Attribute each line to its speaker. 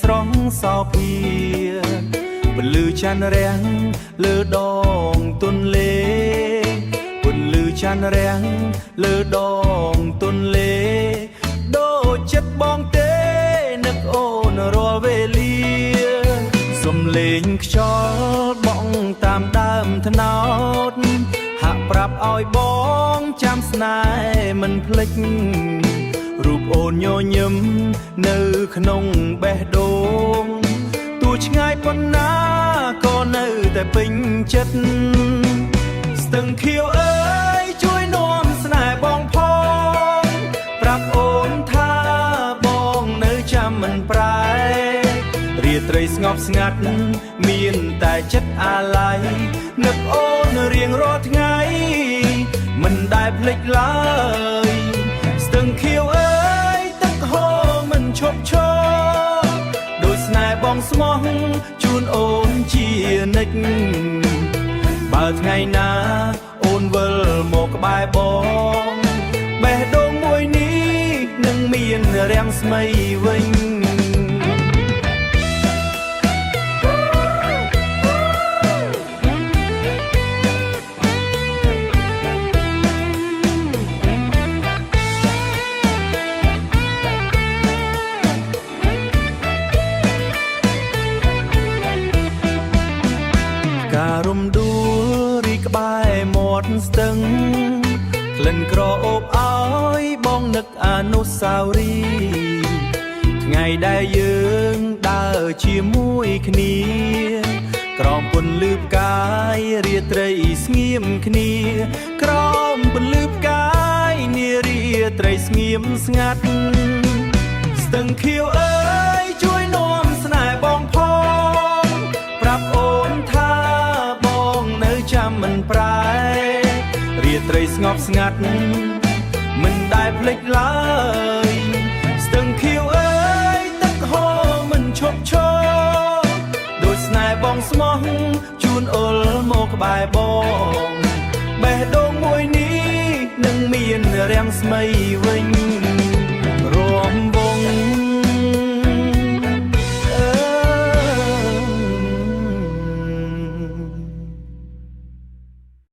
Speaker 1: ស្រងសោភាពលឺច័ន្ទរាំងលើដងទុនលេពលឺច័ន្ទរាំងលើដងទុនលេដូចចិត្តបងទេនឹកអូនរាល់វេលាសំលេងខ្យល់បក់តាមដើមថ្នោតហាក់ប្រាប់ឲ្យបងចាំស្នេហ៍មិនភ្លេចរូបអូនញញឹមនៅក្នុងបេះដូងទោះឆ្ងាយប៉ុណ្ណាក៏នៅតែពេញចិត្តស្ទឹងខៀវអើយជួយនាំស្នេហ៍បងផងប្រាប់អូនថាបងនៅចាំមិនប្រែរាត្រីស្ងប់ស្ងាត់មានតែចិត្តអាល័យនឹកអូនរៀងរាល់ថ្ងៃមិនដែលភ្លេចឡើយស្ទឹងខៀវអើយទឹកហូរមិនឈប់ឈរដោយស្នេហ៍បងស្មោះជូនអូនជានិច្ចបើថ្ងៃណាអូនវិលមកក្បែរបងបេះដូងមួយនេះនឹងមានរាំងស្មីវិញការរំដួលរីក្បែរមាត់ស្ទឹងក្លិនក្រអូបអើយបងនឹកអនុស្សាវរីយ៍ថ្ងៃដែលយើងដើរជាមួយគ្នាក្រោមពន្លឺផ្កាយរាត្រីស្ងៀមគ្នាក្រោមពន្លឺផ្កាយនារាត្រីស្ងៀមស្ងាត់ស្ទឹងខៀវអើយជួយនាំស្នេហ៍បងផងប្រាប់អូនថាចាំមិនប្រែរាត្រីស្ងប់ស្ងាត់មិនដែលភ្លេចឡើយស្ទឹងខៀវអើយទឹកហូរមិនឈប់ឈរដោយស្នេហ៍បងស្មោះជូនអុលមកក្បែរបងបេះដូងមួយនេះនឹងមានរាំងស្មីវិញ